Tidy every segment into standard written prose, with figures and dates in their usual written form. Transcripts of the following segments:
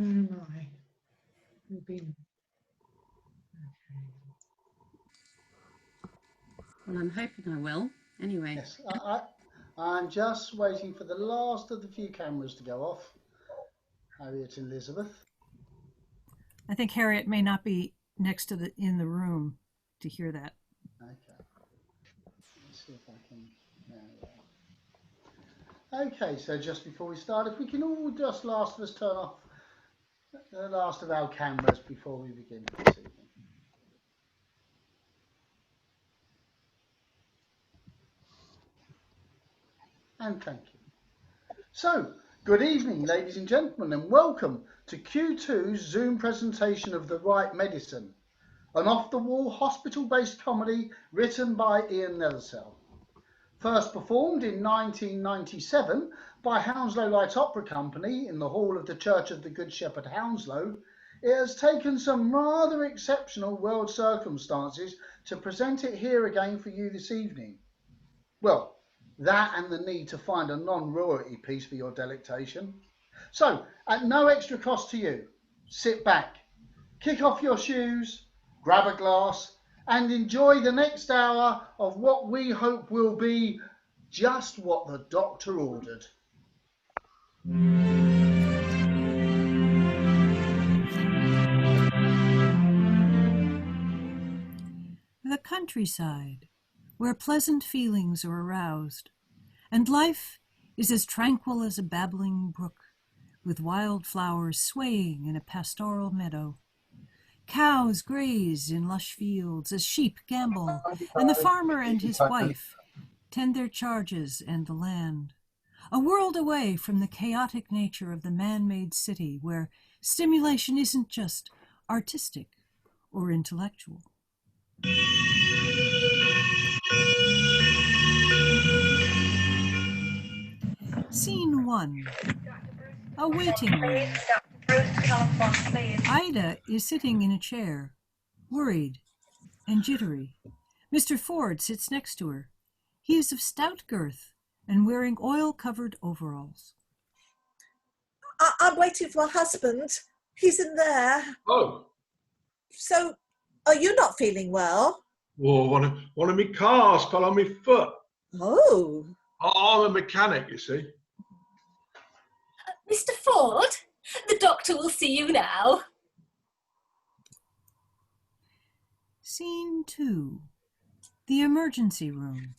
My. We've been. Okay. Well, I'm hoping I will. Anyway. Yes, I'm just waiting for the last of the few cameras to go off. Harriet and Elizabeth. I think Harriet may not be next to in the room to hear that. Okay. Let's see if I can. Okay, so just before we start, if we can all just last of us turn off the last of our cameras before we begin this evening. And thank you. So, good evening, ladies and gentlemen, and welcome to Q2's Zoom presentation of The Right Medicine, an off-the-wall hospital-based comedy written by Ian Nethersell. First performed in 1997 by Hounslow Light Opera Company in the hall of the Church of the Good Shepherd, Hounslow, it has taken some rather exceptional world circumstances to present it here again for you this evening. Well, that and the need to find a non-royalty piece for your delectation. So, at no extra cost to you, sit back, kick off your shoes, grab a glass, and enjoy the next hour of what we hope will be just what the doctor ordered. The countryside, where pleasant feelings are aroused, and life is as tranquil as a babbling brook, with wild flowers swaying in a pastoral meadow. Cows graze in lush fields as sheep gambol, and the farmer and his wife tend their charges and the land. A world away from the chaotic nature of the man-made city, where stimulation isn't just artistic or intellectual. Scene 1. A waiting room. Ida is sitting in a chair, worried and jittery. Mr. Ford sits next to her. He is of stout girth and wearing oil-covered overalls. I'm waiting for my husband. He's in there. Oh. So, are you not feeling well? Oh, one of my cars fell on my foot. Oh. I'm a mechanic, you see. Mr. Ford, the doctor will see you now. Scene 2. The emergency room.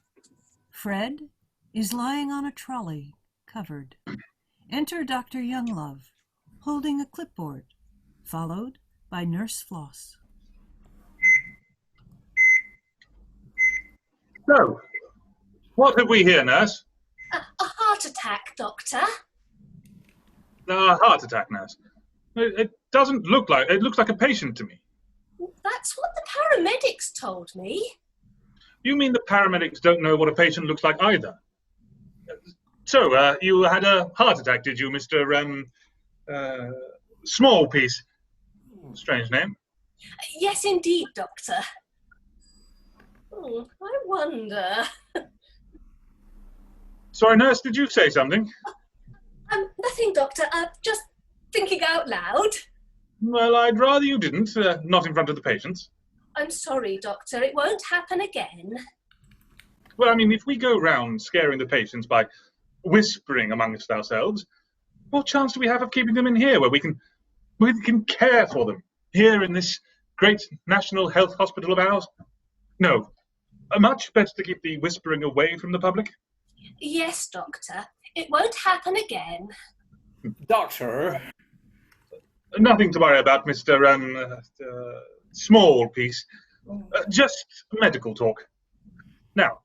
Fred is lying on a trolley, covered. Enter Dr. Younglove, holding a clipboard, followed by Nurse Floss. So, what have we here, nurse? A heart attack, doctor. A heart attack, nurse. It doesn't look like... It looks like a patient to me. That's what the paramedics told me. You mean the paramedics don't know what a patient looks like either? So, you had a heart attack, did you, Mr. Smallpiece? Strange name. Yes, indeed, doctor. I wonder... Sorry, nurse, did you say something? Nothing, doctor. Just thinking out loud. Well, I'd rather you didn't, not in front of the patients. I'm sorry, doctor. It won't happen again. Well, I mean, if we go round scaring the patients by whispering amongst ourselves, what chance do we have of keeping them in here where we can care for them, here in this great national health hospital of ours? No, much better to keep the whispering away from the public. Yes, doctor. It won't happen again. Doctor? Nothing to worry about, Mr. Smallpiece. Just medical talk. Now,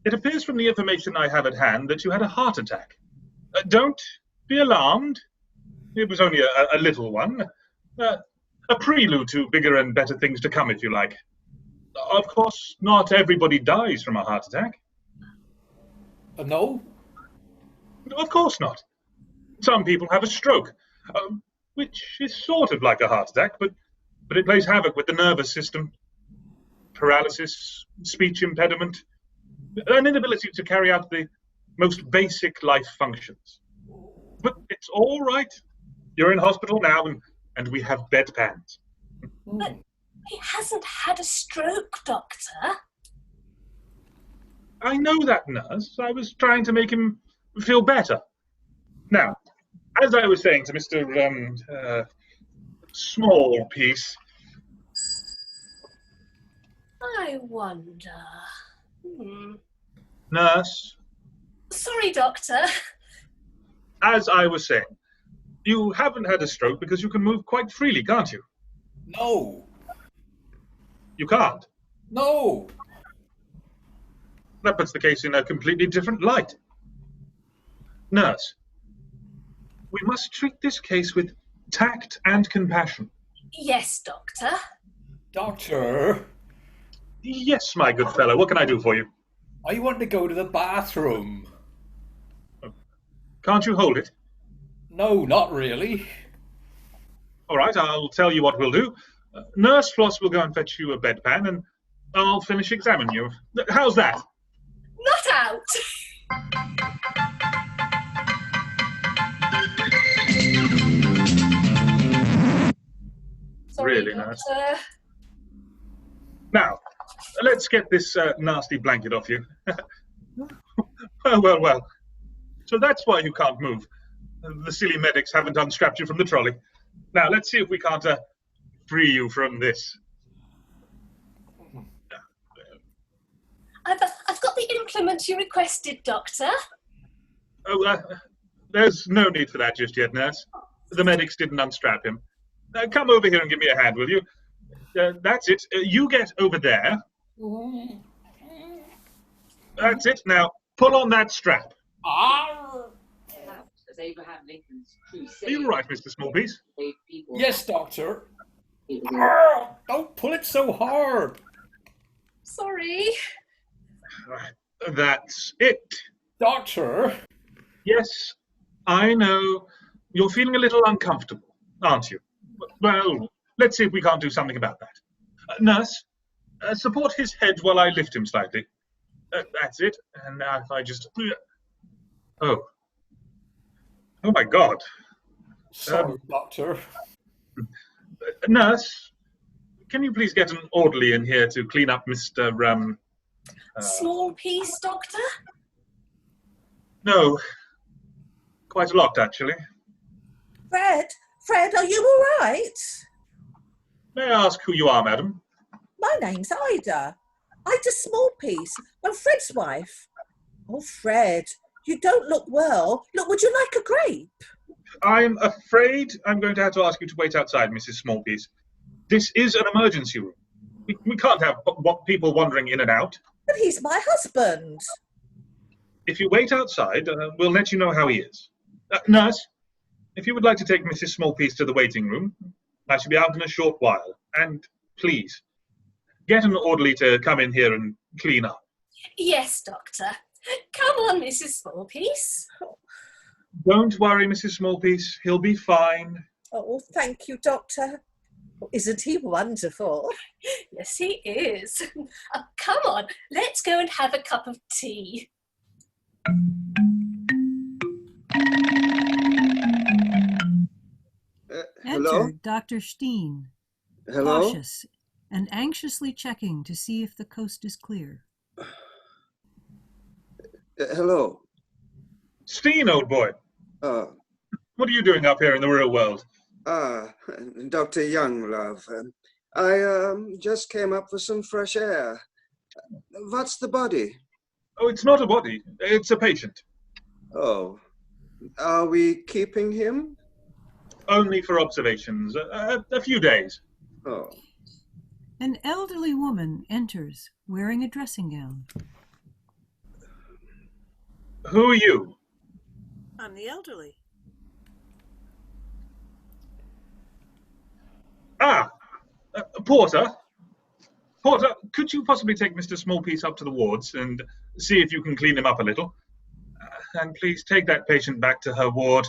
it appears from the information I have at hand that you had a heart attack. Don't be alarmed. It was only a little one. A prelude to bigger and better things to come, if you like. Of course, not everybody dies from a heart attack. No? Of course not. Some people have a stroke, which is sort of like a heart attack, but it plays havoc with the nervous system. Paralysis, speech impediment, an inability to carry out the most basic life functions. But it's all right. You're in hospital now, and we have bedpans. But he hasn't had a stroke, Doctor. I know that, nurse. I was trying to make him feel better. Now, as I was saying to Mr. Smallpiece, I wonder. nurse, Sorry, Doctor. as I was saying, you haven't had a stroke because you can move quite freely, can't you? No. You can't. No. That puts the case in a completely different light. Nurse, we must treat this case with tact and compassion. Yes, Doctor. Doctor, Yes, my good fellow, what can I do for you? I want to go to the bathroom. Can't you hold it? No, not really. All right, I'll tell you what we'll do. Nurse Floss will go and fetch you a bedpan, and I'll finish examining you. How's that? Not out. Sorry, Really, Doctor. nurse? Now, let's get this nasty blanket off you. Well. So that's why you can't move. The silly medics haven't unstrapped you from the trolley. Now, let's see if we can't free you from this. I've got the implement you requested, Doctor. Oh, there's no need for that just yet, nurse. The medics didn't unstrap him. Come over here and give me a hand, will you? That's it. You get over there. That's it. Now, pull on that strap. As Abraham Lincoln's Are you right, Mr. Smallpiece? Yes, Doctor. Don't pull it so hard. Sorry. That's it. Doctor. Yes, I know. You're feeling a little uncomfortable, aren't you? Well, let's see if we can't do something about that. Nurse, support his head while I lift him slightly. That's it. And now if I just... Oh my God. Sorry, Doctor. Nurse, can you please get an orderly in here to clean up Mr. Small piece, Doctor? No. Quite a lot, actually. Fred, are you all right? May I ask who you are, madam? My name's Ida. Ida Smallpiece. I'm Fred's wife. Oh, Fred, you don't look well. Look, would you like a grape? I'm afraid I'm going to have to ask you to wait outside, Mrs. Smallpiece. This is an emergency room. We can't have people wandering in and out. But he's my husband. If you wait outside, we'll let you know how he is. Nurse, if you would like to take Mrs. Smallpiece to the waiting room, I shall be out in a short while. And please, get an orderly to come in here and clean up. Yes, Doctor. Come on, Mrs. Smallpiece. Don't worry, Mrs. Smallpiece. He'll be fine. Oh, thank you, Doctor. Isn't he wonderful? Yes, he is. Come on, let's go and have a cup of tea. Enter Hello? Dr. Steen, Hello? cautious and anxiously checking to see if the coast is clear. Hello. Steen, old boy, Uh, what are you doing up here in the real world? Dr. Young, love. I just came up for some fresh air. What's the body? Oh, it's not a body. It's a patient. Oh, are we keeping him? Only for observations. A few days. Oh. An elderly woman enters wearing a dressing gown. Who are you? I'm the elderly. Porter. Porter, could you possibly take Mr. Smallpiece up to the wards and see if you can clean him up a little? And please take that patient back to her ward.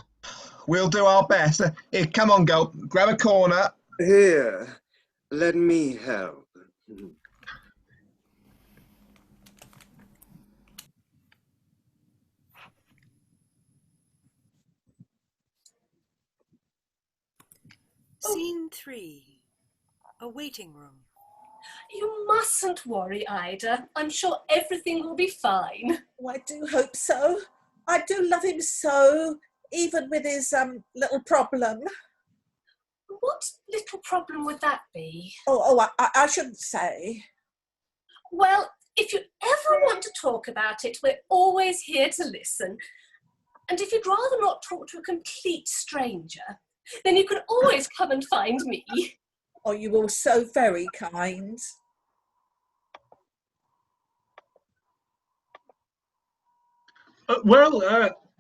We'll do our best. Here, come on, girl. Grab a corner. Here, let me help. Scene 3. A waiting room. You mustn't worry, Ida. I'm sure everything will be fine. Oh, I do hope so. I do love him so, even with his little problem. What little problem would that be? I shouldn't say. Well, if you ever want to talk about it, we're always here to listen. And if you'd rather not talk to a complete stranger, then you can always come and find me. Oh, you are so very kind.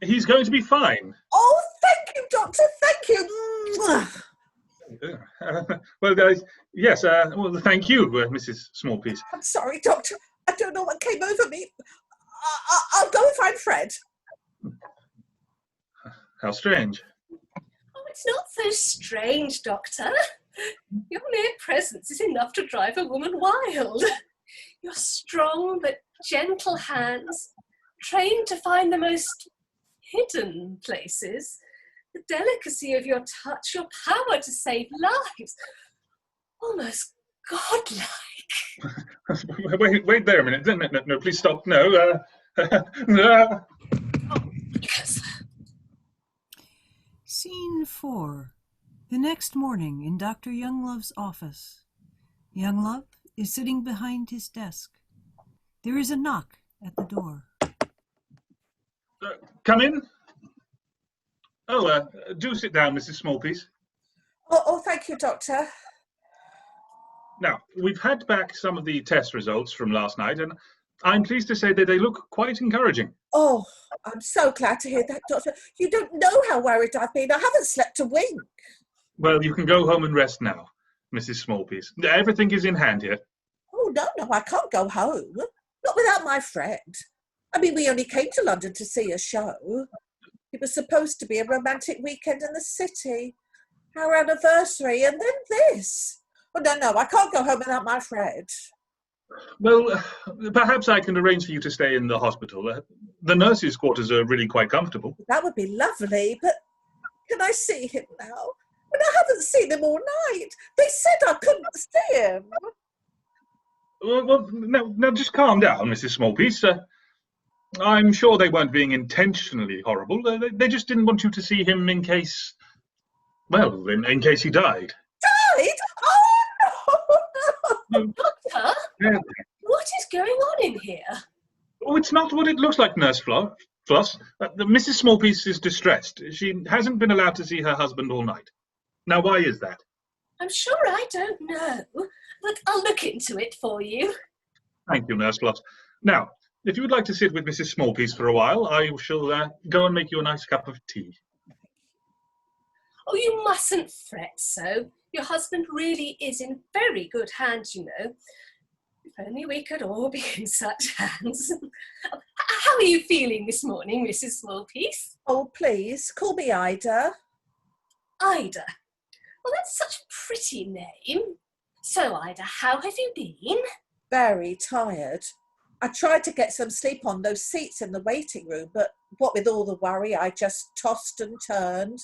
He's going to be fine. Oh, thank you, Doctor. Thank you. Mwah. Yes. Thank you, Mrs. Smallpiece. I'm sorry, Doctor. I don't know what came over me. I'll go and find Fred. How strange. Oh, it's not so strange, Doctor. Your mere presence is enough to drive a woman wild. Your strong but gentle hands, trained to find the most hidden places, the delicacy of your touch, your power to save lives, almost godlike. Wait there a minute. No, please stop. No. No. Yes. Scene 4. The next morning in Dr. Younglove's office. Younglove is sitting behind his desk. There is a knock at the door. Come in. Do sit down, Mrs. Smallpiece. Oh, thank you, Doctor. Now, we've had back some of the test results from last night, and I'm pleased to say that they look quite encouraging. Oh, I'm so glad to hear that, Doctor. You don't know how worried I've been. I haven't slept a wink. Well, you can go home and rest now, Mrs. Smallpiece. Everything is in hand here. Oh, no, I can't go home. Not without my friend. I mean, we only came to London to see a show. It was supposed to be a romantic weekend in the city. Our anniversary, and then this. Oh, no, I can't go home without my Fred. Well, perhaps I can arrange for you to stay in the hospital. The nurses' quarters are really quite comfortable. That would be lovely, but can I see him now? But I haven't seen him all night. They said I couldn't see him. Well, now just calm down, Mrs. Smallpiece. I'm sure they weren't being intentionally horrible. They just didn't want you to see him in case, well, in case he died. Died? Oh, no! Doctor, what is going on in here? Oh, it's not what it looks like, Nurse Floss. Mrs. Smallpiece is distressed. She hasn't been allowed to see her husband all night. Now, why is that? I'm sure I don't know, but I'll look into it for you. Thank you, Nurse Floss. Now, if you would like to sit with Mrs. Smallpiece for a while, I shall go and make you a nice cup of tea. Oh, you mustn't fret so. Your husband really is in very good hands, you know. If only we could all be in such hands. How are you feeling this morning, Mrs. Smallpiece? Oh, please, call me Ida. Ida? Well, that's such a pretty name. So, Ida, how have you been? Very tired. I tried to get some sleep on those seats in the waiting room, but what with all the worry, I just tossed and turned.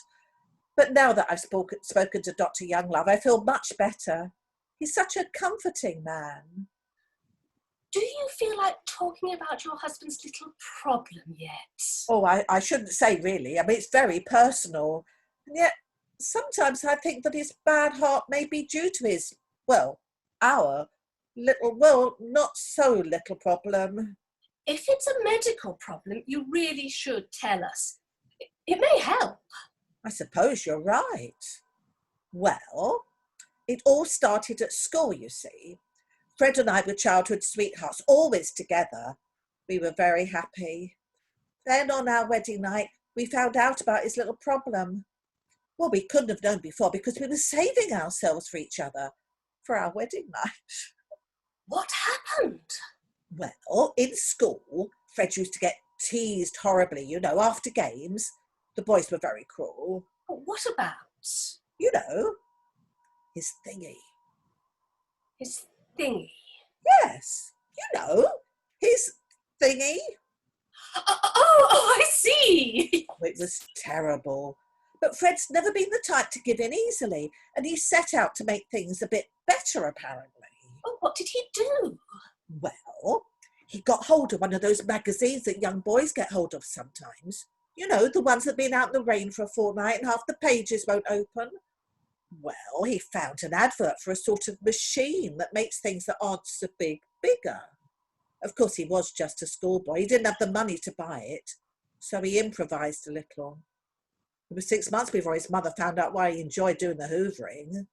But now that I've spoken to Dr. Younglove, I feel much better. He's such a comforting man. Do you feel like talking about your husband's little problem yet? Oh, I shouldn't say really. I mean, it's very personal. And yet, sometimes I think that his bad heart may be due to his, well, our not so little problem. If it's a medical problem, you really should tell us. It may help. I suppose you're right. Well, it all started at school, you see. Fred and I were childhood sweethearts, always together. We were very happy. Then on our wedding night, we found out about his little problem. Well, we couldn't have known before because we were saving ourselves for each other for our wedding night. What happened? Well, in school, Fred used to get teased horribly, you know, after games. The boys were very cruel. What about? You know, his thingy. His thingy? Yes, you know, his thingy. Oh, I see. It was terrible. But Fred's never been the type to give in easily, and he set out to make things a bit better, apparently. Oh, what did he do? Well, he got hold of one of those magazines that young boys get hold of sometimes. You know, the ones that have been out in the rain for a fortnight and half the pages won't open. Well, he found an advert for a sort of machine that makes things that aren't so big bigger. Of course, he was just a schoolboy. He didn't have the money to buy it, so he improvised a little. It was 6 months before his mother found out why he enjoyed doing the hoovering.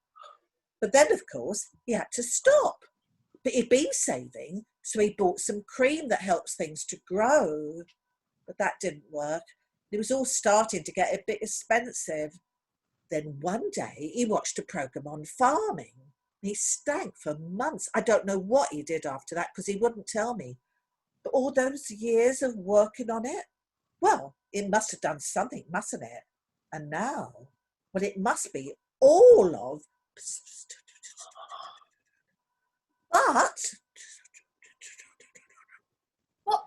But then, of course, he had to stop. But he'd been saving, so he bought some cream that helps things to grow. But that didn't work. It was all starting to get a bit expensive. Then one day he watched a programme on farming. He stank for months. I don't know what he did after that because he wouldn't tell me. But all those years of working on it, well, it must have done something, mustn't it? And now, well, it must be all of... But... What?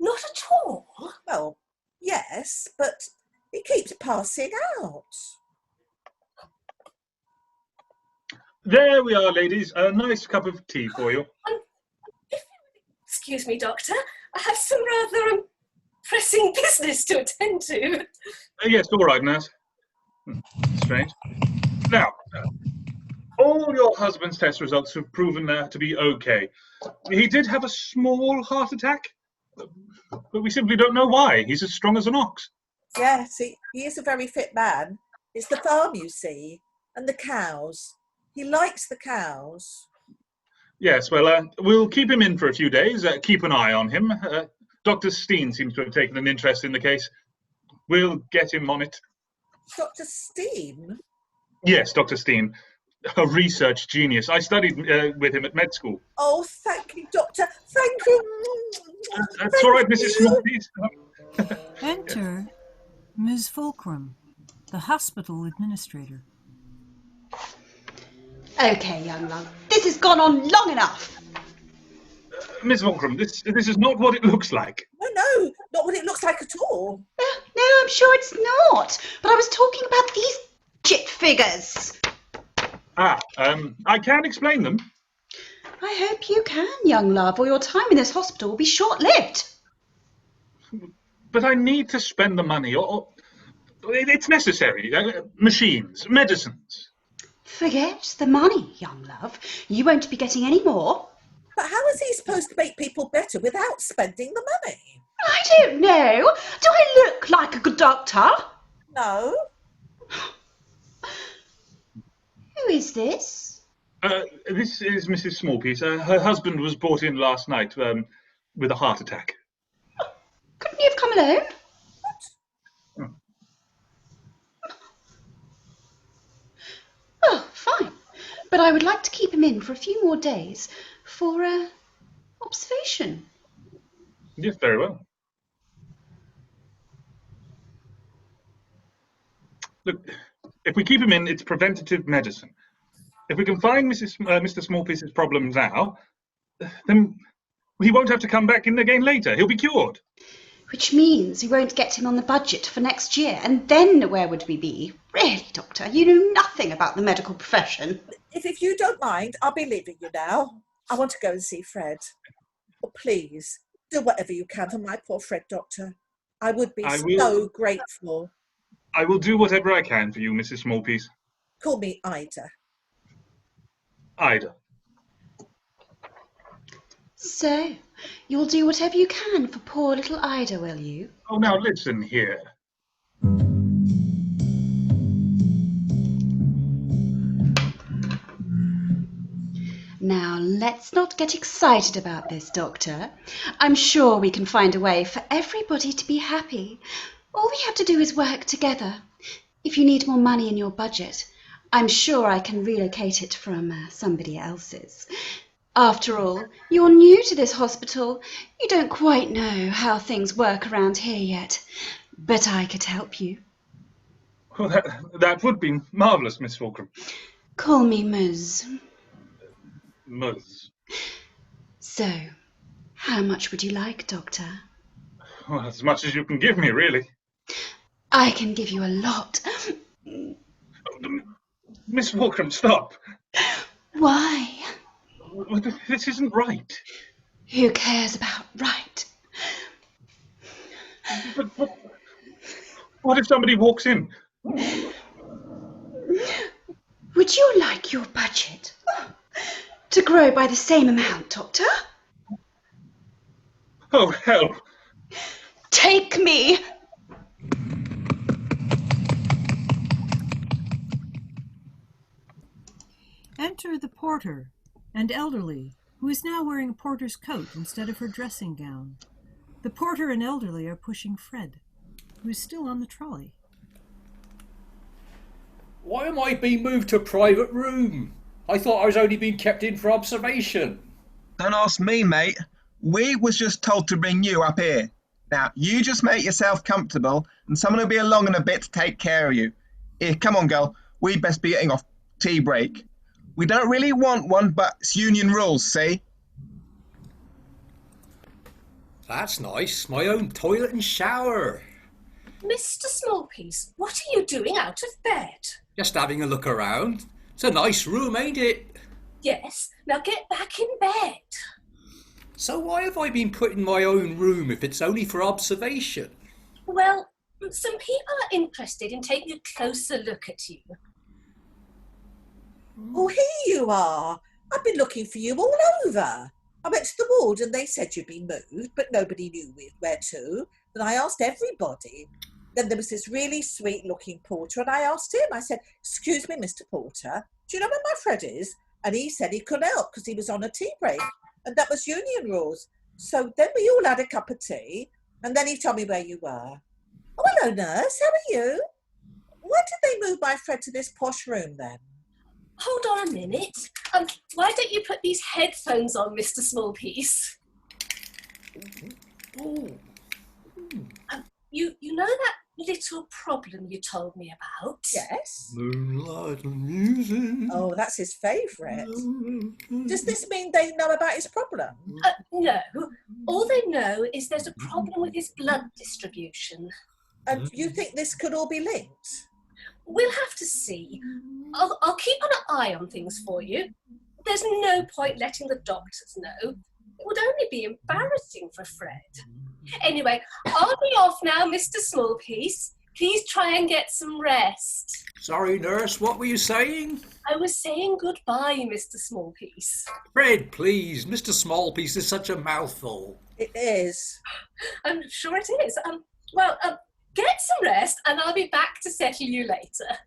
Not at all? Well, yes, but it keeps passing out. There we are, ladies. A nice cup of tea for you. Excuse me, Doctor. I have some rather pressing business to attend to. Yes, all right, nurse. Strange. Now, all your husband's test results have proven to be okay. He did have a small heart attack, but we simply don't know why. He's as strong as an ox. Yes, he is a very fit man. It's the farm, you see, and the cows. He likes the cows. Yes, well, we'll keep him in for a few days, keep an eye on him. Dr. Steen seems to have taken an interest in the case. We'll get him on it. Dr. Steen? Yes, Dr. Steen. A research genius. I studied with him at med school. Oh, thank you, Doctor. Thank you. That's all right, Mrs. Smallpiece. Enter Ms. Fulcrum, the hospital administrator. Okay, young love, this has gone on long enough. Miss Fulcrum, this is not what it looks like. No, not what it looks like at all. No, I'm sure it's not. But I was talking about these chit figures. I can explain them. I hope you can, young love, or your time in this hospital will be short-lived. But I need to spend the money, or it's necessary. Machines, medicines. Forget the money, young love. You won't be getting any more. But how is he supposed to make people better without spending the money? I don't know. Do I look like a good doctor? No. Who is this? This is Mrs. Smallpiece. Her husband was brought in last night with a heart attack. Couldn't you have come alone? What? Oh, fine. But I would like to keep him in for a few more days for observation. Yes, very well. Look, if we keep him in, it's preventative medicine. If we can find Mr. Smallpiece's problem now, then he won't have to come back in again later. He'll be cured. Which means we won't get him on the budget for next year, and then where would we be? Really, Doctor, you know nothing about the medical profession. If you don't mind, I'll be leaving you now. I want to go and see Fred. Oh, please, do whatever you can for my poor Fred, Doctor. I would be so grateful. I will do whatever I can for you, Mrs. Smallpiece. Call me Ida. Ida. So, you'll do whatever you can for poor little Ida, will you? Oh, now listen here. Now, let's not get excited about this, Doctor. I'm sure we can find a way for everybody to be happy. All we have to do is work together. If you need more money in your budget, I'm sure I can relocate it from somebody else's. After all, you're new to this hospital. You don't quite know how things work around here yet. But I could help you. Well, that would be marvellous, Miss Fulcrum. Call me Ms. Ms. So, how much would you like, Doctor? Well, as much as you can give me, really. I can give you a lot. Miss Walkram, stop. Why? This isn't right. Who cares about right? But what if somebody walks in? Would you like your budget to grow by the same amount, Doctor? Oh, help. Take me! Enter the porter, and elderly, who is now wearing a porter's coat instead of her dressing gown. The porter and elderly are pushing Fred, who is still on the trolley. Why am I being moved to a private room? I thought I was only being kept in for observation. Don't ask me, mate. We was just told to bring you up here. Now, you just make yourself comfortable, and someone will be along in a bit to take care of you. Here, come on, girl. We'd best be getting off. Tea break. We don't really want one, but it's union rules, see? That's nice. My own toilet and shower. Mr. Smallpiece, what are you doing out of bed? Just having a look around. It's a nice room, ain't it? Yes, now get back in bed. So why have I been put in my own room if it's only for observation? Well, some people are interested in taking a closer look at you. Oh, here you are. I've been looking for you all over. I went to the ward and they said you'd been moved, but nobody knew where to. And I asked everybody. Then there was this really sweet-looking porter, and I asked him. I said, "Excuse me, Mr. Porter, do you know where my Fred is?" And he said he couldn't help because he was on a tea break, and that was union rules. So then we all had a cup of tea, and then he told me where you were. Oh, hello, nurse. How are you? Why did they move my Fred to this posh room then? Hold on a minute. Why don't you put these headphones on, Mr. Smallpiece? Oh. You know that little problem you told me about? Yes. Moonlight and music. Oh, that's his favourite. Does this mean they know about his problem? No. All they know is there's a problem with his blood distribution. And you think this could all be linked? We'll have to see. I'll keep an eye on things for you. There's no point letting the doctors know. It would only be embarrassing for Fred. Anyway, I'll be off now, Mr. Smallpiece. Please try and get some rest. Sorry, nurse, what were you saying? I was saying goodbye, Mr. Smallpiece. Fred, please. Mr. Smallpiece is such a mouthful. It is. I'm sure it is. Get some rest and I'll be back to settle you later.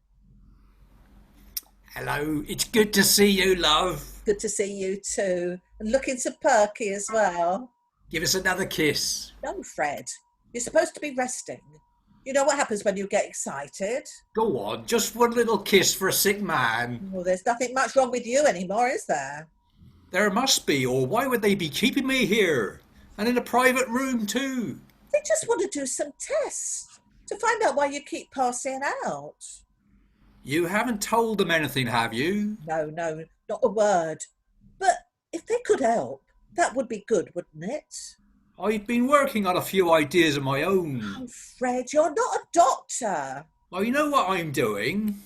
Hello, it's good to see you, love. Good to see you too. And looking so perky as well. Give us another kiss. No, Fred. You're supposed to be resting. You know what happens when you get excited? Go on, just one little kiss for a sick man. Well, there's nothing much wrong with you anymore, is there? There must be, or why would they be keeping me here? And in a private room too? They just want to do some tests to find out why you keep passing out. You haven't told them anything, have you? No, not a word. But if they could help, that would be good, wouldn't it? I've been working on a few ideas of my own. Oh, Fred, you're not a doctor. Well, you know what I'm doing?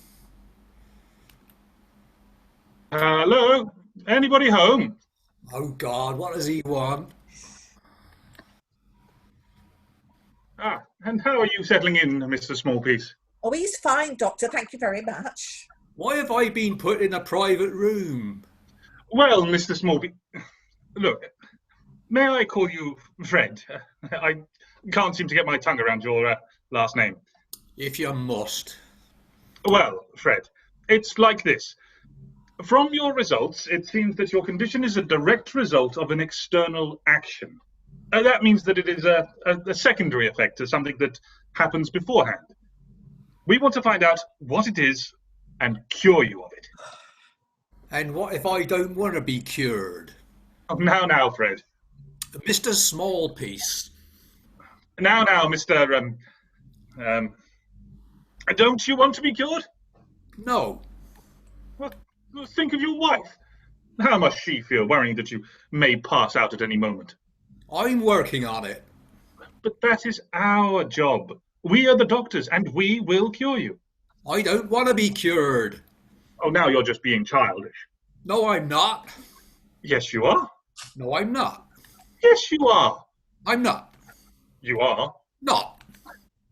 Hello? Anybody home? Oh, God, what does he want? And how are you settling in, Mr. Smallpiece? Oh, he's fine, Doctor. Thank you very much. Why have I been put in a private room? Well, Mr. Smallpiece, look, may I call you Fred? I can't seem to get my tongue around your last name. If you must. Well, Fred, it's like this. From your results, it seems that your condition is a direct result of an external action. That means that it is a secondary effect to something that happens beforehand. We want to find out what it is and cure you of it. And what if I don't want to be cured? Oh, now, Fred. Mr. Smallpiece. Now, Mr. Don't you want to be cured? No. Well, think of your wife. How must she feel worrying that you may pass out at any moment? I'm working on it. But that is our job. We are the doctors, and we will cure you. I don't want to be cured. Oh, now you're just being childish. No, I'm not. Yes, you are. No, I'm not. Yes, you are. I'm not. You are. Not.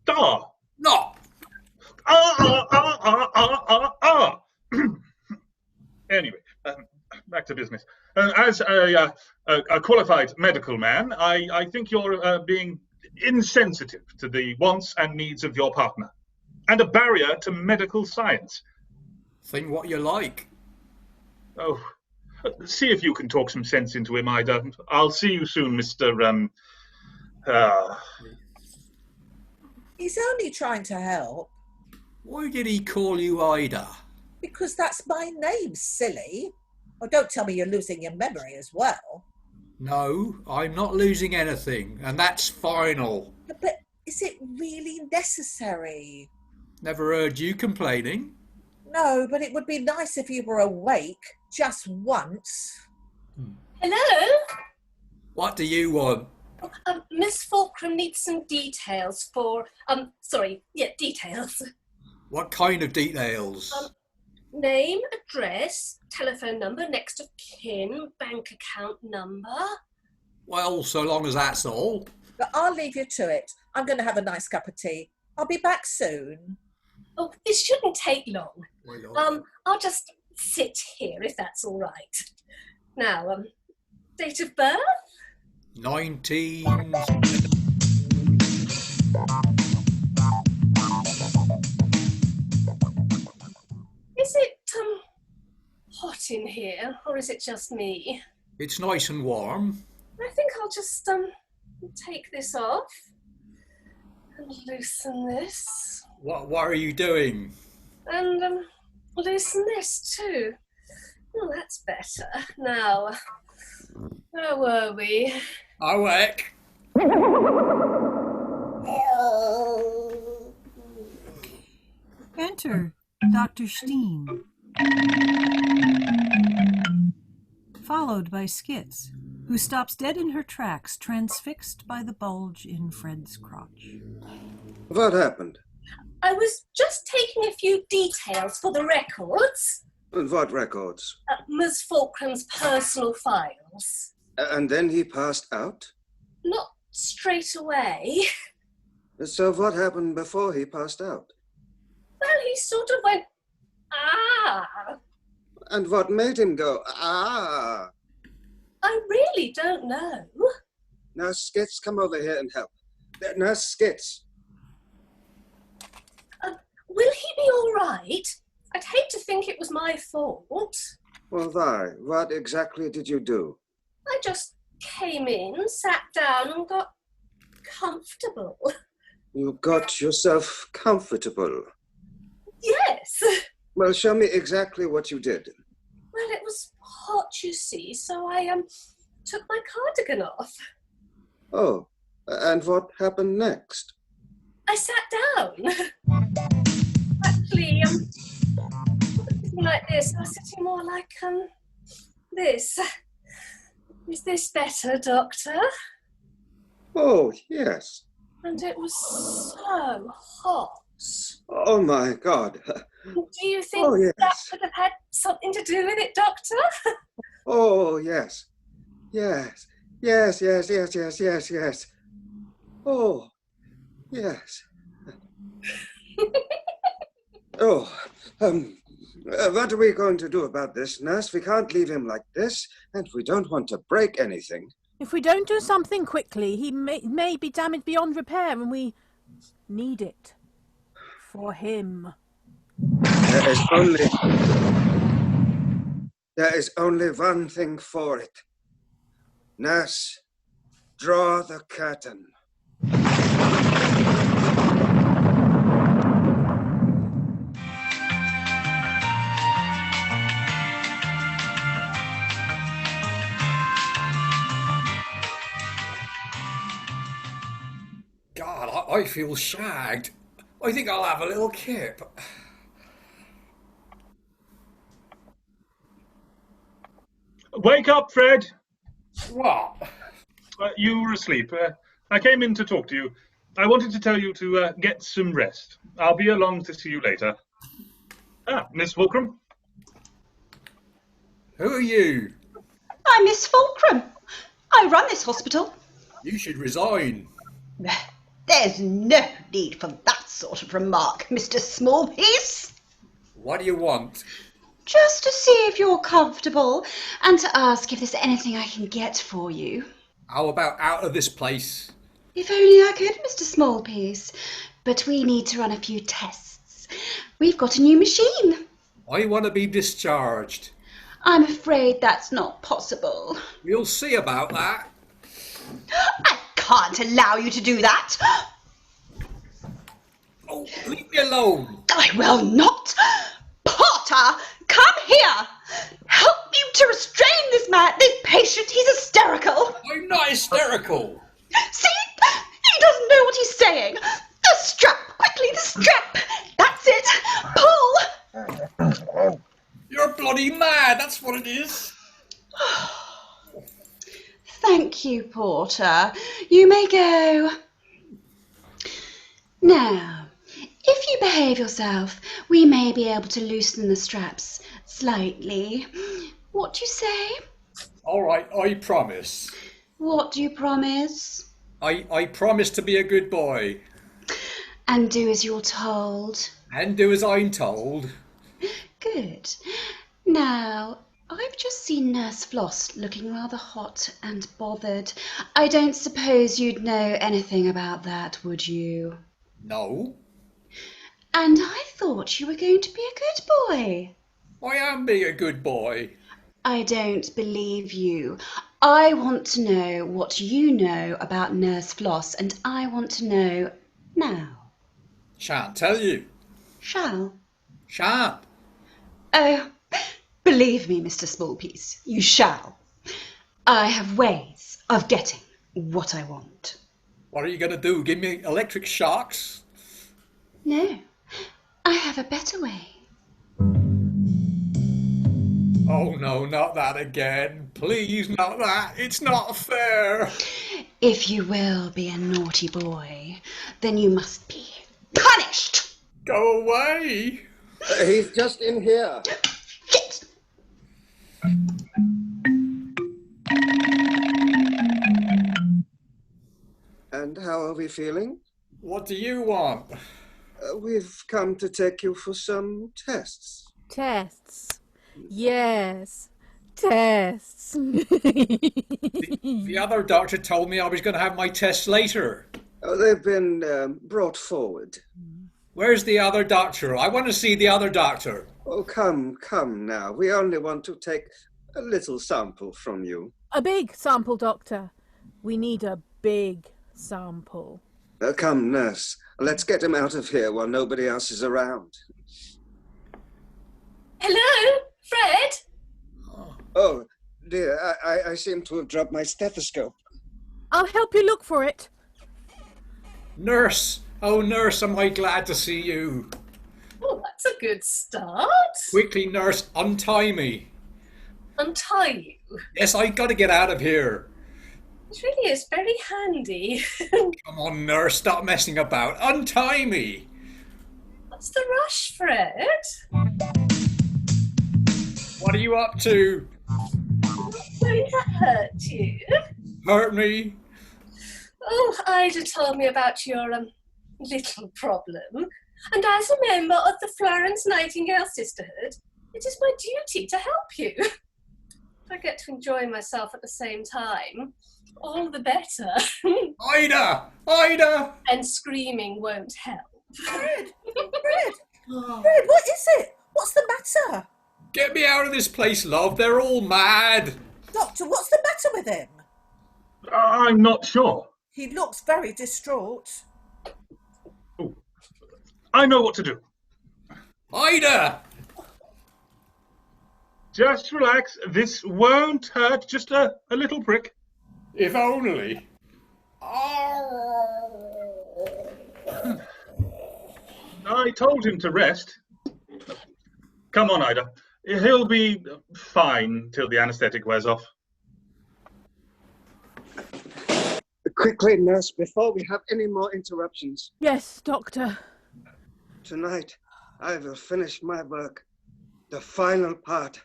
Are. Not. Anyway, back to business. As a qualified medical man, I think you're being insensitive to the wants and needs of your partner, and a barrier to medical science. Think what you like. Oh, see if you can talk some sense into him, Ida. I'll see you soon, Mr. He's only trying to help. Why did he call you Ida? Because that's my name, silly. Oh, don't tell me you're losing your memory as well. No, I'm not losing anything, and that's final. But is it really necessary? Never heard you complaining. No, but it would be nice if you were awake just once. Hello? What do you want? Miss Fulcrum needs some details for, details. What kind of details? Name, address, telephone number, next of kin, bank account number. Well, so long as that's all. But I'll leave you to it. I'm going to have a nice cup of tea. I'll be back soon. Oh, this shouldn't take long. I'll just sit here if that's all right. Now, date of birth? 19... Is it hot in here, or is it just me? It's nice and warm. I think I'll just take this off and loosen this. What are you doing? And loosen this too. Oh, that's better. Now, where were we? Awake. Enter Dr. Steen, followed by Skits, who stops dead in her tracks, transfixed by the bulge in Fred's crotch. What happened? I was just taking a few details for the records. And what records? Ms. Fulcrum's personal files. And then he passed out? Not straight away. So what happened before he passed out? Well, he sort of went, ah. And what made him go, ah? I really don't know. Nurse Skits, come over here and help. Nurse Skits. Will he be all right? I'd hate to think it was my fault. Well, why? What exactly did you do? I just came in, sat down and got comfortable. You got yourself comfortable. Yes. Well, show me exactly what you did. Well, it was hot, you see, so I took my cardigan off. Oh, and what happened next? I sat down. Actually, sitting like this. I was sitting more like this. Is this better, Doctor? Oh, yes. And it was so hot. Oh, my God. Do you think Oh, yes. that could have had something to do with it, Doctor? Oh, yes. Yes. Yes, yes, yes, yes, yes, yes. Oh, yes. Oh, what are we going to do about this, nurse? We can't leave him like this, and we don't want to break anything. If we don't do something quickly, he may be damaged beyond repair, and we need it for him. There is only one thing for it. Nurse, draw the curtain. God, I feel shagged. I think I'll have a little kip. Wake up, Fred! What? You were asleep. I came in to talk to you. I wanted to tell you to get some rest. I'll be along to see you later. Ah, Miss Fulcrum? Who are you? I'm Miss Fulcrum. I run this hospital. You should resign. There's no need for that sort of remark, Mr. Smallpiece. What do you want? Just to see if you're comfortable and to ask if there's anything I can get for you. How about out of this place? If only I could, Mr. Smallpiece. But we need to run a few tests. We've got a new machine. I want to be discharged. I'm afraid that's not possible. We'll see about that. I can't allow you to do that. Oh, leave me alone. I will not. Porter, come here. Help me to restrain this patient. He's hysterical. I'm not hysterical. See? He doesn't know what he's saying. The strap. Quickly, the strap. That's it. Pull. You're bloody mad, that's what it is. Thank you, Porter. You may go. Now, if you behave yourself, we may be able to loosen the straps slightly. What do you say? All right, I promise. What do you promise? I promise to be a good boy. And do as you're told. And do as I'm told. Good. Now, I've just seen Nurse Floss looking rather hot and bothered. I don't suppose you'd know anything about that, would you? No. And I thought you were going to be a good boy. I am being a good boy. I don't believe you. I want to know what you know about Nurse Floss, and I want to know now. Shan't tell you. Shall? Shan't. Oh, believe me, Mr. Smallpiece, you shall. I have ways of getting what I want. What are you going to do? Give me electric shocks? No, I have a better way. Oh no, not that again. Please, not that. It's not fair. If you will be a naughty boy, then you must be punished. Go away. He's just in here. Shit. And how are we feeling? What do you want? We've come to take you for some tests. Tests. Yes. Tests. The other doctor told me I was going to have my tests later. Oh, they've been brought forward. Where's the other doctor? I want to see the other doctor. Oh, come now. We only want to take a little sample from you. A big sample, Doctor. We need a big sample. Come, nurse. Let's get him out of here while nobody else is around. Hello, Fred? Oh, dear, I seem to have dropped my stethoscope. I'll help you look for it. Nurse! Oh, nurse, am I glad to see you. Oh, that's a good start. Quickly, nurse, untie me. Untie you? Yes, I got to get out of here. It really is very handy. Come on, nurse, stop messing about. Untie me. What's the rush, Fred? What are you up to? I'm going to hurt you. Hurt me? Oh, Ida told me about your little problem. And as a member of the Florence Nightingale Sisterhood, it is my duty to help you. If I get to enjoy myself at the same time, all the better. Ida! Ida! And screaming won't help. Fred! Fred! Fred, what is it? What's the matter? Get me out of this place, love. They're all mad. Doctor, what's the matter with him? I'm not sure. He looks very distraught. Ooh. I know what to do. Ida! Just relax. This won't hurt. Just a little prick. If only. I told him to rest. Come on, Ida. He'll be fine till the anaesthetic wears off. Quickly, nurse, before we have any more interruptions. Yes, Doctor. Tonight, I will finish my work. The final part.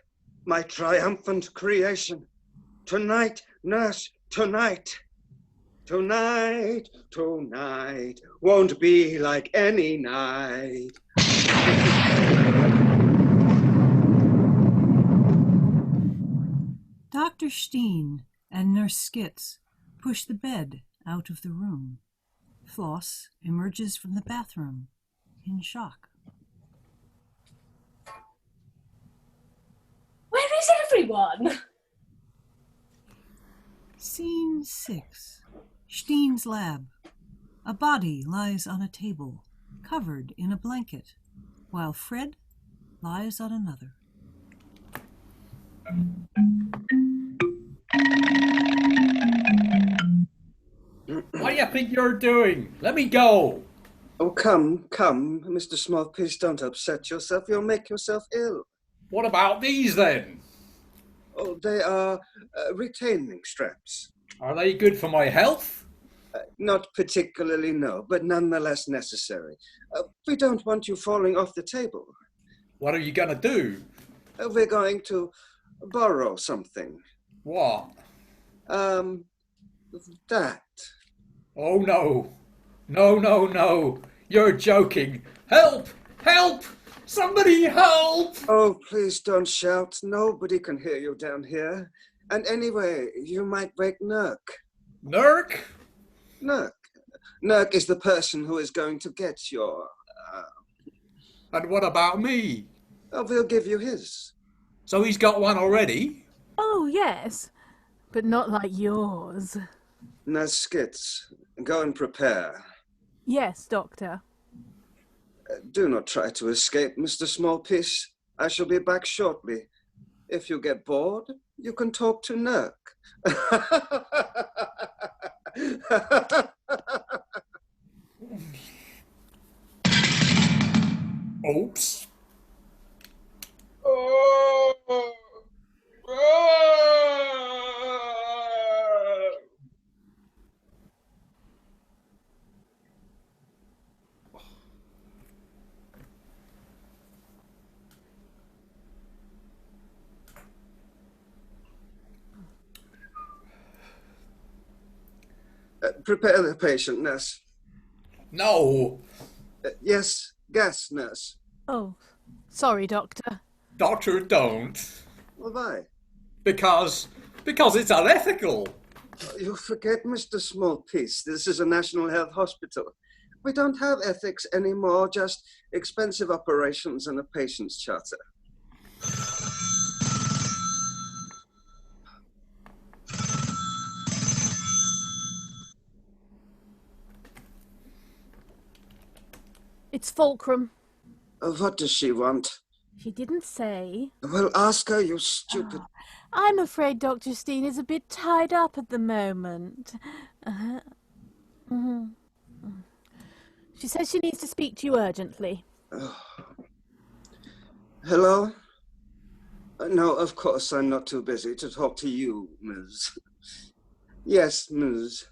My triumphant creation. Tonight, nurse, tonight. Tonight, tonight won't be like any night. Dr. Steen and Nurse Skitz push the bed out of the room. Floss emerges from the bathroom in shock. Where is everyone? Scene 6. Steen's lab. A body lies on a table, covered in a blanket, while Fred lies on another. What do you think you're doing? Let me go. Oh, come, Mr. Smallpiece, don't upset yourself. You'll make yourself ill. What about these then? Oh, they are retaining straps. Are they good for my health? Not particularly, no, but nonetheless necessary. We don't want you falling off the table. What are you going to do? We're going to borrow something. What? That. Oh, no. No. You're joking. Help! Help! Somebody help! Oh, please don't shout. Nobody can hear you down here. And anyway, you might wake Nurk. Nurk? Nurk. Nurk is the person who is going to get your... And what about me? Oh, we'll give you his. So he's got one already? Oh, yes, but not like yours. Nurse Skitz, go and prepare. Yes, Doctor. Do not try to escape, Mr. Smallpiece. I shall be back shortly. If you get bored, you can talk to Nurk. Oops. Prepare the patient, nurse. No. Yes, gas, nurse. Oh, sorry, Doctor. Doctor, don't. Well, why? Because it's unethical. You forget, Mr. Smallpiece, this is a national health hospital. We don't have ethics anymore, just expensive operations and a patient's charter. It's Fulcrum. What does she want? She didn't say. Well, ask her, you stupid... I'm afraid Dr. Steen is a bit tied up at the moment. She says she needs to speak to you urgently. Hello? No, of course, I'm not too busy to talk to you, Ms. Yes, Ms.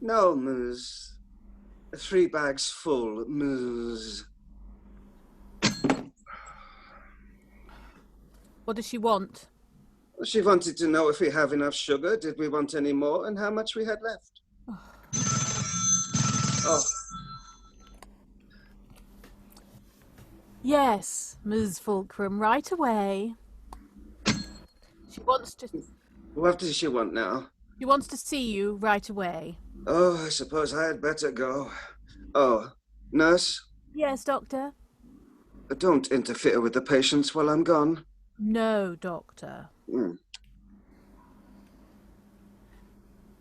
No, Ms. 3 bags full, Ms. What does she want? She wanted to know if we have enough sugar, did we want any more, and how much we had left. Oh. Yes, Ms. Fulcrum, right away. She wants to... What does she want now? She wants to see you right away. Oh, I suppose I had better go. Oh, nurse? Yes, Doctor? Don't interfere with the patients while I'm gone. No, Doctor. Mm.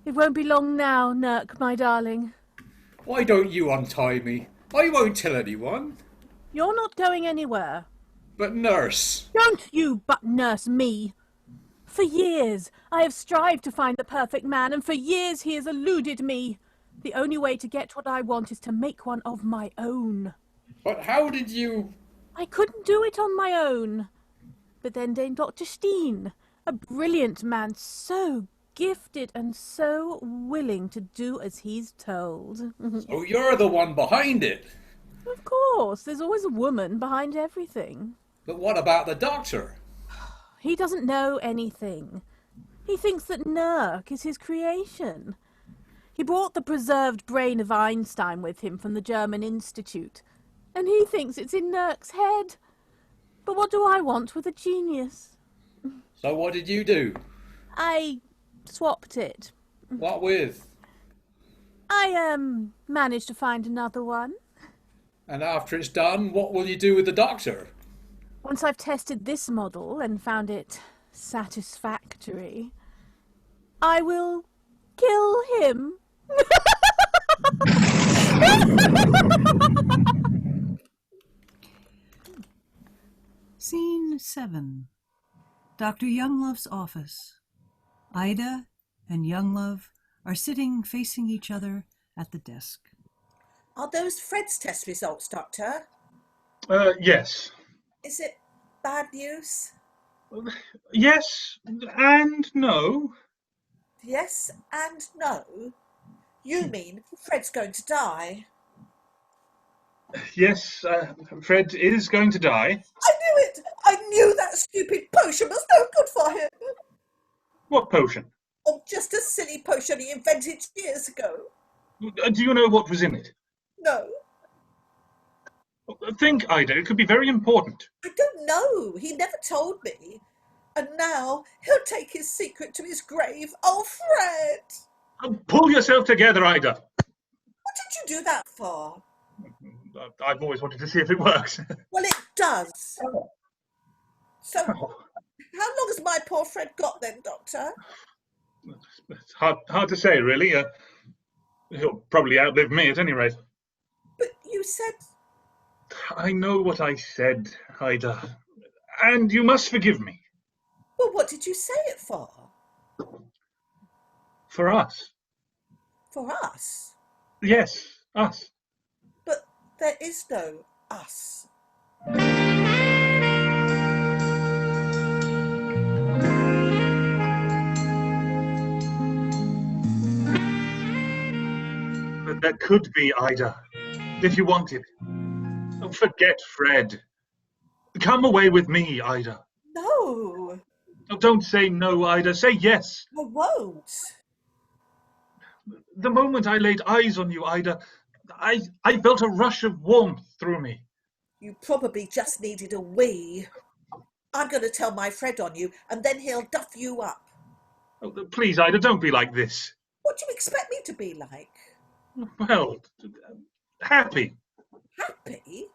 It won't be long now, Nurk, my darling. Why don't you untie me? I won't tell anyone. You're not going anywhere. But nurse. Don't you but nurse me. For years, I have strived to find the perfect man, and for years he has eluded me. The only way to get what I want is to make one of my own. But how did you... I couldn't do it on my own. But then Dame Dr. Steen, a brilliant man, so gifted and so willing to do as he's told. So you're the one behind it. Of course, there's always a woman behind everything. But what about the doctor? He doesn't know anything. He thinks that Nurk is his creation. He brought the preserved brain of Einstein with him from the German Institute, and he thinks it's in Nurk's head. But what do I want with a genius? So what did you do? I swapped it. What with? I managed to find another one. And after it's done, what will you do with the doctor? Once I've tested this model and found it satisfactory, I will kill him. Scene 7. Dr. Younglove's office. Ida and Younglove are sitting facing each other at the desk. Are those Fred's test results, Doctor? Yes. Is it bad news? Yes and no. Yes and no. You mean Fred's going to die? Yes, Fred is going to die. I knew it! I knew that stupid potion was no good for him. What potion? Oh, just a silly potion he invented years ago. Do you know what was in it? No. Think, Ida, it could be very important. I don't know. He never told me. And now he'll take his secret to his grave. Oh, Fred! Pull yourself together, Ida. What did you do that for? I've always wanted to see if it works. Well, it does. So, how long has my poor Fred got then, Doctor? It's hard to say, really. He'll probably outlive me at any rate. But you said... I know what I said, Ida. And you must forgive me. Well, what did you say it for? For us. For us? Yes, us. But there is no us. But there could be, Ida, if you wanted. Don't forget Fred. Come away with me, Ida. No. Oh, don't say no, Ida. Say yes. I won't. The moment I laid eyes on you, Ida, I felt a rush of warmth through me. You probably just needed a wee. I'm going to tell my Fred on you, and then he'll duff you up. Oh, please, Ida, don't be like this. What do you expect me to be like? Well, happy. Happy?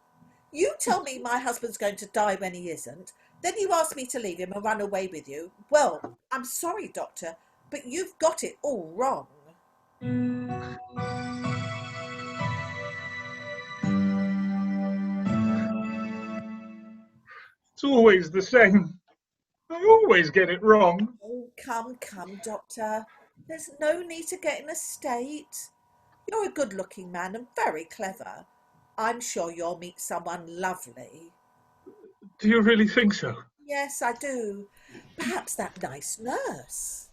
You tell me my husband's going to die when he isn't, then you ask me to leave him and run away with you. Well, I'm sorry, Doctor, but you've got it all wrong. It's always the same. I always get it wrong. Oh, come, Doctor. There's no need to get in a state. You're a good-looking man and very clever. I'm sure you'll meet someone lovely. Do you really think so? Yes, I do. Perhaps that nice nurse.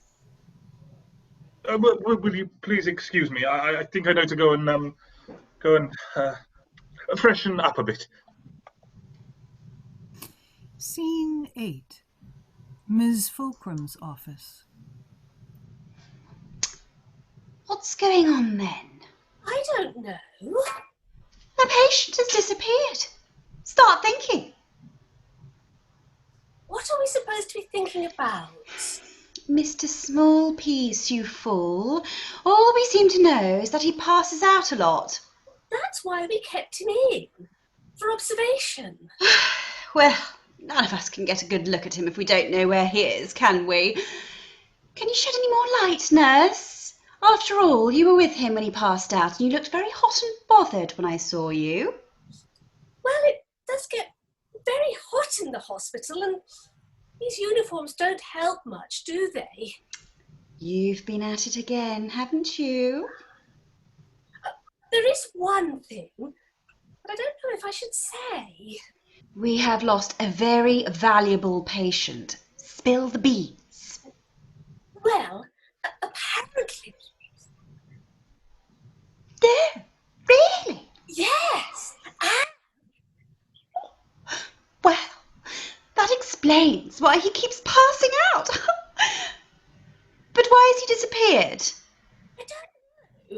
Will you please excuse me? I think I know to go and freshen up a bit. Scene 8. Ms. Fulcrum's office. What's going on then? I don't know. The patient has disappeared. Start thinking. What are we supposed to be thinking about? Mr. Smallpiece, you fool. All we seem to know is that he passes out a lot. That's why we kept him in. For observation. Well, none of us can get a good look at him if we don't know where he is, can we? Can you shed any more light, nurse? After all, you were with him when he passed out, and you looked very hot and bothered when I saw you. Well, it does get very hot in the hospital, and these uniforms don't help much, do they? You've been at it again, haven't you? There is one thing, but I don't know if I should say. We have lost a very valuable patient. Spill the beans. Well, Apparently. There, really? Yes. Well, that explains why he keeps passing out. But why has he disappeared? I don't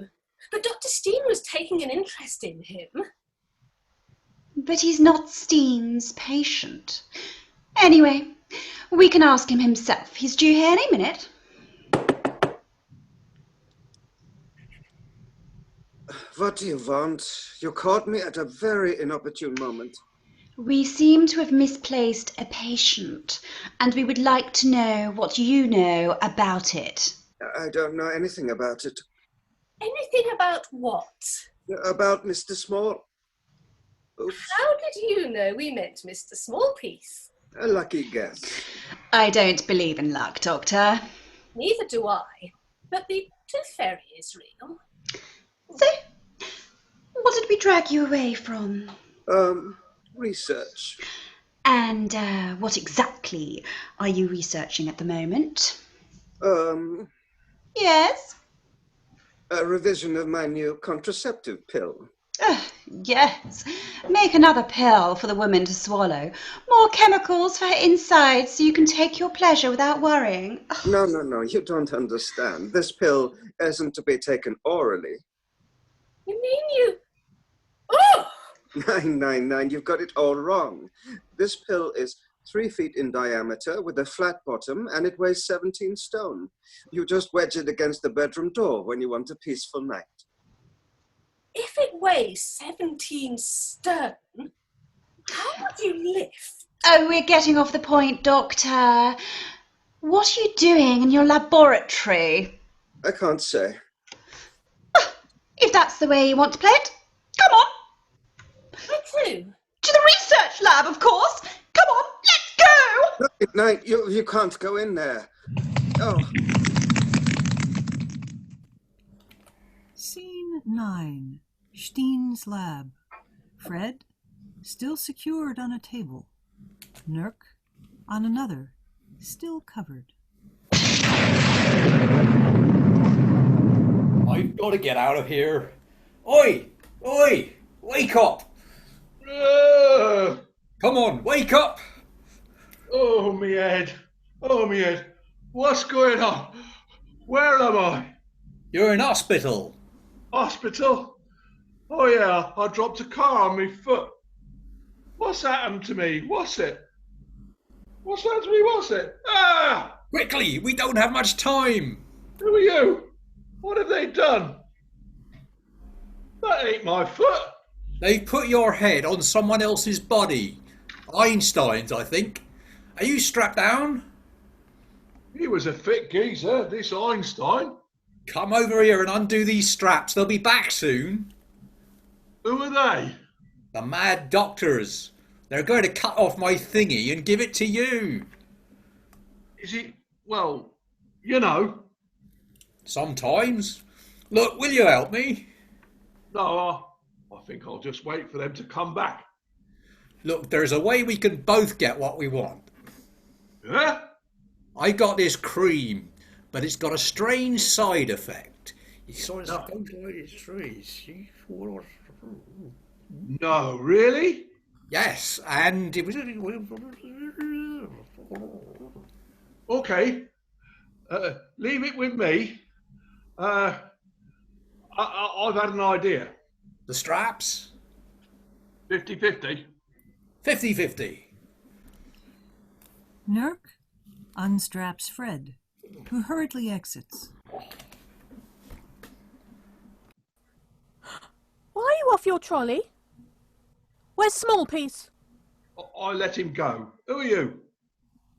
know. But Dr. Steen was taking an interest in him. But he's not Steen's patient. Anyway, we can ask him himself. He's due here any minute. What do you want? You caught me at a very inopportune moment. We seem to have misplaced a patient, and we would like to know what you know about it. I don't know anything about it. Anything about what? About Mr. Small. Oops. How did you know we meant Mr. Smallpiece? A lucky guess. I don't believe in luck, Doctor. Neither do I. But the tooth fairy is real. So, what did we drag you away from? Research. And what exactly are you researching at the moment? Yes? A revision of my new contraceptive pill. Yes. Make another pill for the woman to swallow. More chemicals for her insides so you can take your pleasure without worrying. No, you don't understand. This pill isn't to be taken orally. You mean you... Oh! 999, you've got it all wrong. This pill is 3 feet in diameter with a flat bottom and it weighs 17 stone. You just wedge it against the bedroom door when you want a peaceful night. If it weighs 17 stone, how would you lift? Oh, we're getting off the point, Doctor. What are you doing in your laboratory? I can't say. If that's the way you want to play it, come on. Where to? To the research lab, of course. Come on, let's go. No, you can't go in there. Oh. Scene 9. Steen's lab. Fred, still secured on a table. Nurk, on another, still covered. I've got to get out of here. Oi! Oi! Wake up! Come on, wake up! Oh, me head. Oh, me head. What's going on? Where am I? You're in hospital. Hospital? Oh, yeah, I dropped a car on me foot. What's happened to me? What's it? What's happened to me? What's it? Ah! Quickly, we don't have much time. Who are you? What have they done? That ain't my foot. They put your head on someone else's body. Einstein's, I think. Are you strapped down? He was a fit geezer, this Einstein. Come over here and undo these straps. They'll be back soon. Who are they? The mad doctors. They're going to cut off my thingy and give it to you. Is it, well, you know. Sometimes. Look, will you help me? No, I think I'll just wait for them to come back. Look, there's a way we can both get what we want. Yeah? I got this cream, but it's got a strange side effect. It's sort of No, really? Yes, and it was... Okay. Leave it with me. I've had an idea. The straps? 50-50. 50-50. Nurk unstraps Fred, who hurriedly exits. Why are you off your trolley? Where's Smallpiece? I let him go. Who are you?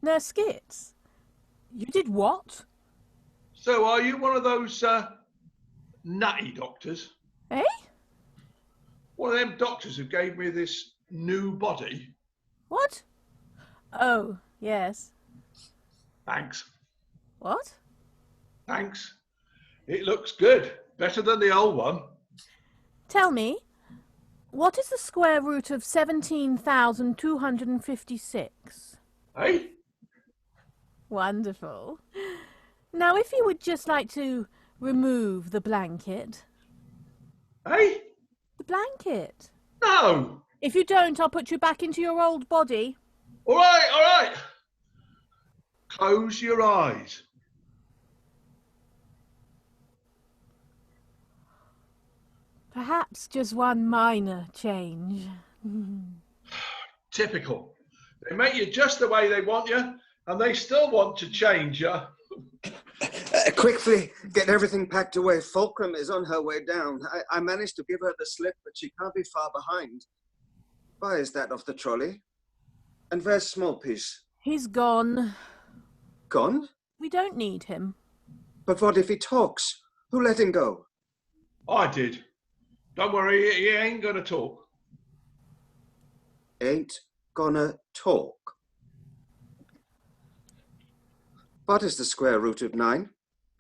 Nurse Skits. You did what? So are you one of those nutty doctors? Eh? One of them doctors who gave me this new body? What? Oh, yes. Thanks. What? Thanks. It looks good. Better than the old one. Tell me, what is the square root of 17,256? Hey? Wonderful. Now, if you would just like to remove the blanket. Hey? The blanket. No! If you don't, I'll put you back into your old body. All right, all right. Close your eyes. Perhaps just one minor change. Typical. They make you just the way they want you, and they still want to change you. Quickly, get everything packed away. Fulcrum is on her way down. I managed to give her the slip, but she can't be far behind. Why is that off the trolley? And where's Smallpiece? He's gone. Gone? We don't need him. But what if he talks? Who let him go? I did. Don't worry, he ain't gonna talk. Ain't gonna talk. What is the square root of 9?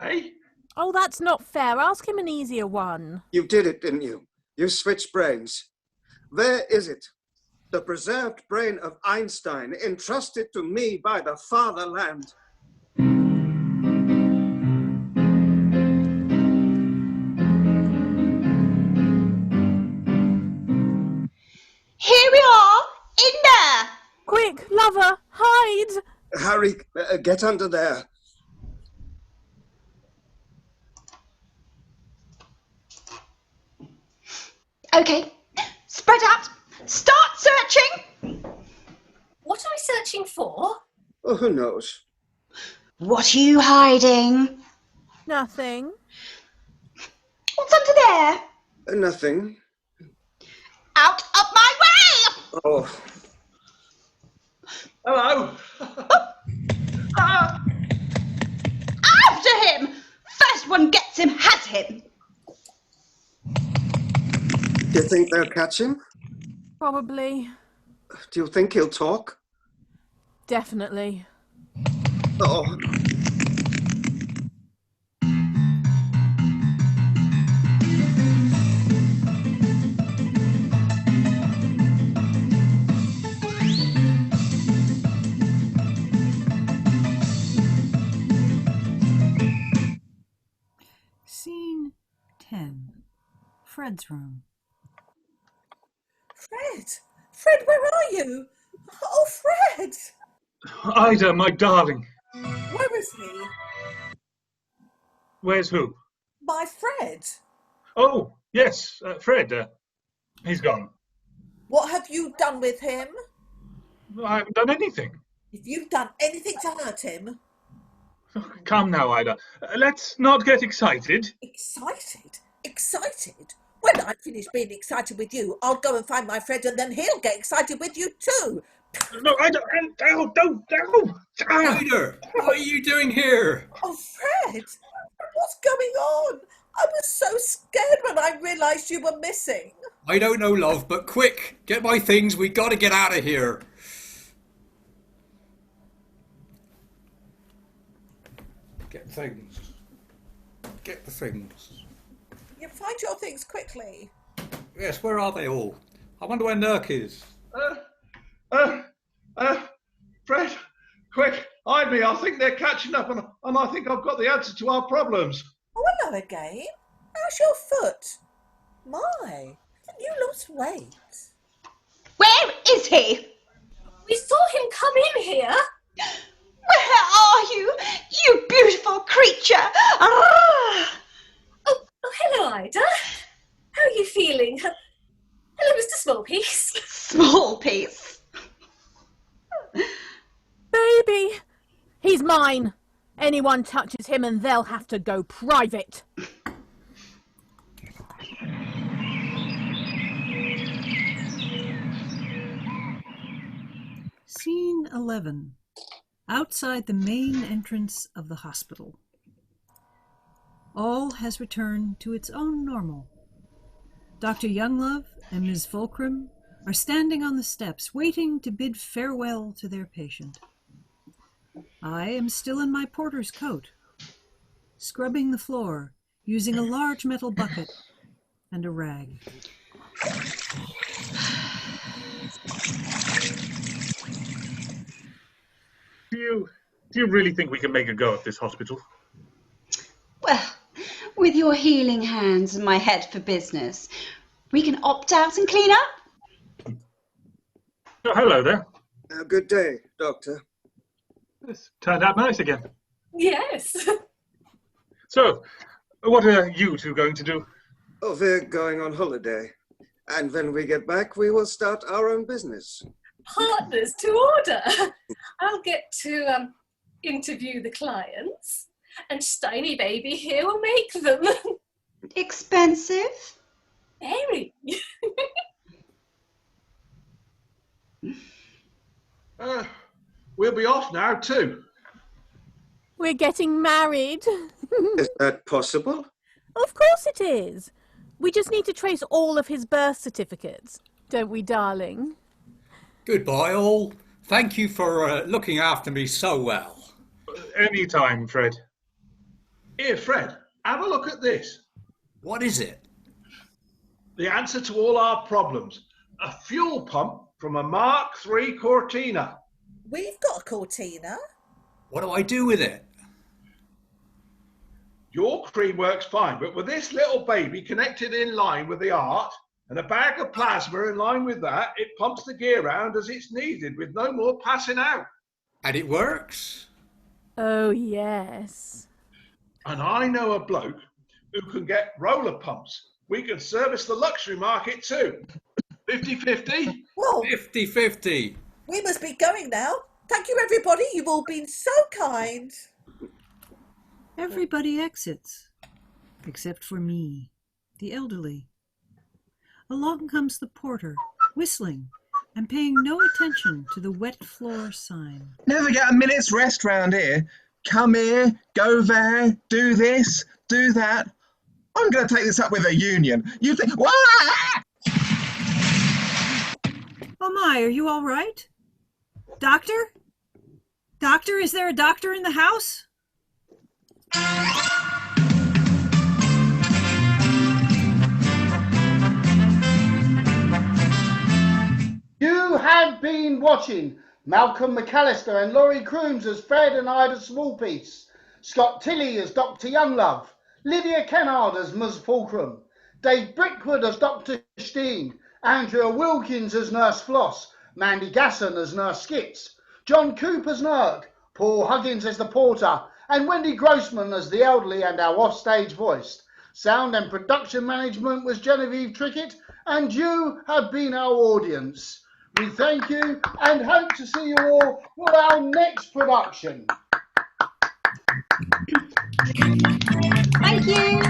Hey? Oh, that's not fair. Ask him an easier one. You did it, didn't you? You switched brains. Where is it? The preserved brain of Einstein, entrusted to me by the fatherland. Here we are, in there! Quick, lover, hide! Harry, get under there. Okay, spread out. Start searching. What are we searching for? Oh, who knows? What are you hiding? Nothing. What's under there? Nothing. Out of my way! Oh. Hello. After him! First one gets him has him. Do you think they'll catch him? Probably. Do you think he'll talk? Definitely. Oh. Scene 10. Fred's room. Fred! Fred, where are you? Oh, Fred! Ida, my darling. Where is he? Where's who? My Fred. Oh, yes, Fred. He's gone. What have you done with him? I haven't done anything. If you've done anything to hurt him... Come now, Ida. Let's not get excited. Excited? Excited? When I finish being excited with you, I'll go and find my Fred and then he'll get excited with you too. No, Ida, don't. Ida, what are you doing here? Oh, Fred! What's going on? I was so scared when I realised you were missing. I don't know, love, but quick, get my things. We got to get out of here. Get things. Get the things. You find your things quickly. Yes, where are they all? I wonder where Nurk is. Fred, quick, hide me. I think they're catching up, and I think I've got the answer to our problems. Oh, hello again. How's your foot? My, you lost weight. Where is he? We saw him come in here. Where are you, you beautiful creature? Ah! Oh, hello, Ida. How are you feeling? Hello, Mr. Smallpiece. Smallpiece? Baby! He's mine. Anyone touches him and they'll have to go private. Scene 11. Outside the main entrance of the hospital. All has returned to its own normal. Dr. Younglove and Ms. Fulcrum are standing on the steps, waiting to bid farewell to their patient. I am still in my porter's coat, scrubbing the floor using a large metal bucket and a rag. Do you really think we can make a go at this hospital? Well, with your healing hands and my head for business, we can opt out and clean up. Oh, hello there. Good day, Doctor. This turned out nice again. Yes. So, what are you two going to do? Oh, we're going on holiday. And when we get back, we will start our own business. Partners to order. I'll get to interview the clients, and Steiny Baby here will make them. Expensive? Very. We'll be off now too. We're getting married. Is that possible? Of course it is. We just need to trace all of his birth certificates, don't we, darling? Goodbye, all. Thank you for looking after me so well. Any time, Fred. Here, Fred, have a look at this. What is it? The answer to all our problems. A fuel pump from a Mark III Cortina. We've got a Cortina. What do I do with it? Your cream works fine, but with this little baby connected in line with the art and a bag of plasma in line with that, it pumps the gear round as it's needed with no more passing out. And it works? Oh, yes. And I know a bloke who can get roller pumps. We can service the luxury market too. 50-50? Well, 50-50. we must be going now. Thank you, everybody. You've all been so kind. Everybody exits, except for me, the elderly. Along comes the porter, whistling and paying no attention to the wet floor sign. Never get a minute's rest round here. Come here, go there, do this, do that. I'm going to take this up with a union. You think, Wah! Oh my, are you all right? Doctor? Doctor, is there a doctor in the house? You have been watching Malcolm McAllister and Laurie Crooms as Fred and Ida Smallpiece, Scott Tilley as Dr. Younglove, Lydia Kennard as Ms. Fulcrum, Dave Brickwood as Dr. Steen, Andrea Wilkins as Nurse Floss, Mandy Gasson as Nurse Skits, John Cooper as Nurk, Paul Huggins as the porter, and Wendy Grossman as the elderly and our offstage voice. Sound and production management was Genevieve Trickett, and you have been our audience. We thank you and hope to see you all for our next production. Thank you.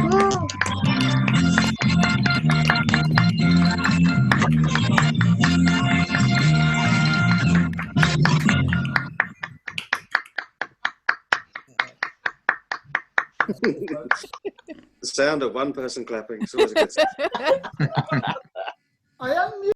The sound of one person clapping is always a good sound. I am